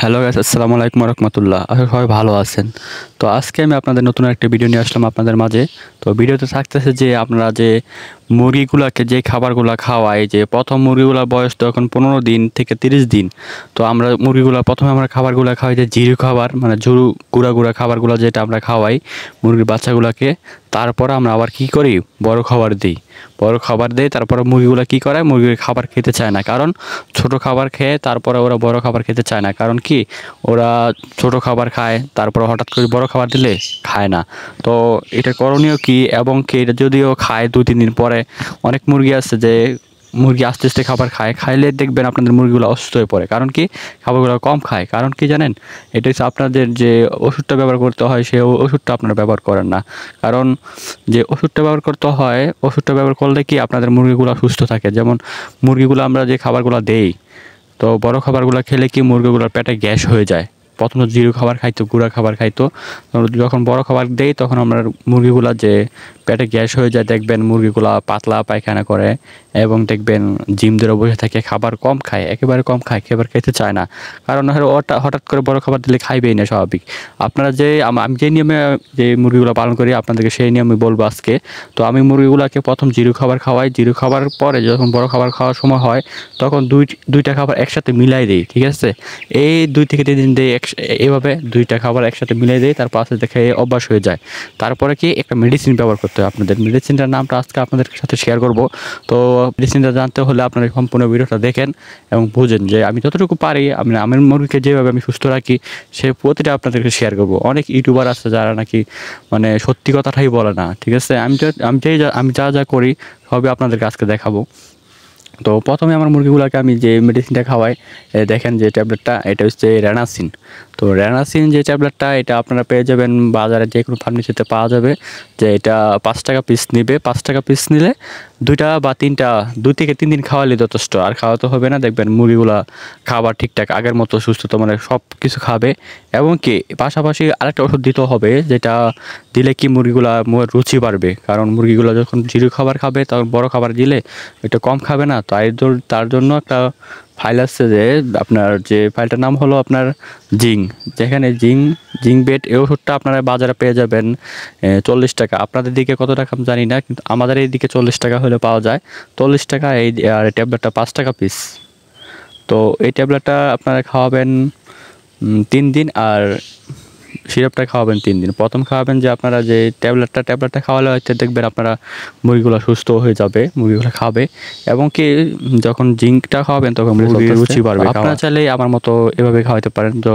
Hello guys, আসসালামু আলাইকুম রহমতুল্লাহ। আশা করি সবাই ভালো আছেন। তো আজকে আমি আপনাদের নতুন একটা ভিডিও নিয়ে আসলাম আপনাদের মাঝে। তো ভিডিওতে থাকতেছে যে আপনারা যে মুরগিগুলাকে যে খাবারগুলা খাওয়াই, যে প্রথম মুরগিগুলার বয়স তো এখন 15 দিন থেকে 30 দিন। তো আমরা মুরগিগুলা প্রথমে আমরা খাবারগুলা খাওয়াই যে জিরু খাবার, মানে গুঁড়া গুঁড়া খাবারগুলা যেটা আমরা খাওয়াই মুরগির বাচ্চাগুলাকে। তারপর আমরা আবার কি করি, বড় খাবার দিই। বড় খাবার দেই, তারপরে মুরগিগুলা কি করে, মুরগির খাবার খেতে চায় না, কারণ ছোট খাবার খেয়ে তারপরে ওরা বড় খাবার খেতে চায় না। কারণ কি, ওরা ছোট খাবার খায়, তারপর হঠাৎ করে বড় খাবার দিলে খায় না। তো এটা করণীয় কি, এবং কি এটা যদিও খায় 2-3 দিন পরে, অনেক মুরগি আছে যে মুরগি আস্তে আস্তে খাবার খায়, খাইলে দেখবেন আপনাদের মুরগিগুলো অসুস্থ হয়ে পড়ে। কারণ কি, খাবারগুলো কম খায়। কারণ কি জানেন, এটা হচ্ছে আপনাদের যে ওষুধটা ব্যবহার করতে হয়, সেই ওষুধটা আপনারা ব্যবহার করেন না। কারণ যে ওষুধটা ব্যবহার করতে হয়, ওষুধটা ব্যবহার করলে কি আপনাদের মুরগিগুলো সুস্থ থাকে। যেমন মুরগিগুলো আমরা যে খাবারগুলো দেই, তো বড় খাবারগুলো খেলে কি মুরগিগুলোর পেটে গ্যাস হয়ে যায়। প্রথম তো জিরো খাবার খাইতো, গুঁড়া খাবার খাইতো। যখন বড় খাবার দেই তখন আমরা মুরগিগুলা যে পেটে গ্যাস হয়ে যায়, দেখবেন মুরগিগুলা পাতলা পায়খানা করে, এবং দেখবেন জিম ধরে বসে থাকে, খাবার কম খায়, একেবারে কম খায়, খাবার খেতে চায় না। কারণ ওটা হঠাৎ করে বড় খাবার দিলে খাইবেই না, স্বাভাবিক। আপনারা যে আমি যে নিয়মে যে মুরগিগুলো পালন করি আপনাদেরকে সেই নিয়মে বলবো আজকে। তো আমি মুরগিগুলোকে প্রথম জিরো খাবার খাওয়াই, জিরো খাবারের পরে যখন বড় খাবার খাওয়ার সময় হয় তখন দুইটা খাবার একসাথে মিলাই দিই, ঠিক আছে। এই 2 থেকে 3 দিন দিই, এভাবে দুইটা খাবার একসাথে মিলাই দিই, তারপর আস্তে আস্তে খেয়ে অভ্যাস হয়ে যায়। তারপরে কি, একটা মেডিসিন ব্যবহার করতে হয় আপনাদের। মেডিসিনটার নামটা আজকে আপনাদের সাথে শেয়ার করব। তো মেডিসিনটা জানতে হলে আপনারা সম্পূর্ণ ভিডিওটা দেখেন এবং বুঝেন যে আমি যতটুকু পারি আমার মুরগিকে যেভাবে আমি সুস্থ রাখি সে প্রতিটা আপনাদেরকে শেয়ার করব। অনেক ইউটিউবার আছে যারা নাকি মানে সত্যি কথাটাই বলে না, ঠিক আছে। আমি যা যা করি সবই আপনাদেরকে আজকে দেখাবো। তো প্রথমে আমার মুরগিগুলোকে আমি যে মেডিসিনটা খাওয়াই, দেখেন যে ট্যাবলেটটা, এটা হচ্ছে রেনাসিন। তো রেনাসিন যে ট্যাবলেটটা, এটা আপনারা পেয়ে যাবেন বাজারে, যে কোনো ফার্মেসিতে পাওয়া যাবে। যে এটা 5 টাকা পিস নিবে, 5 টাকা পিস নিলে 2টা বা 3টা 2 থেকে 3 দিন খাওয়ালে যথেষ্ট। আর খাওয়াতে হবে না, দেখবেন মুরগিগুলা খাবার ঠিকঠাক আগের মতো সুস্থ, তো মানে সব কিছু খাবে। এবং কি পাশাপাশি আরেকটা ওষুধ দিতে হবে, যেটা দিলে কি মুরগিগুলা রুচি বাড়বে। কারণ মুরগিগুলো যখন জিরো খাবার খাবে তখন বড় খাবার দিলে এটা কম খাবে না। তার জন্য একটা ফাইল আছে, যে আপনার যে ফাইলটার নাম হলো আপনার জিং। যেখানে জিং বেড, এই ওষুধটা আপনারা বাজারে পেয়ে যাবেন 40 টাকা। আপনাদের দিকে কত টাকা আমি জানি না, কিন্তু আমাদের এই দিকে 40 টাকা হলে পাওয়া যায়। 40 টাকা এই, আর এই ট্যাবলেটটা 5 টাকা পিস। তো এই ট্যাবলেটটা আপনারা খাওয়াবেন 3 দিন, আর সিরাপটা খাওয়াবেন 3 দিন। প্রথম খাওয়াবেন যে আপনারা যে ট্যাবলেটটা খাওয়ালে হয়তো দেখবেন আপনারা মুরগিগুলো সুস্থ হয়ে যাবে, মুরগিগুলো খাবে। এবং কি যখন জিঙ্কটা খাওয়াবেন তখন মুরগির রুচি বাড়বে। আপনারা চাইলে আমার মতো এভাবে খাওয়াতে পারেন। তো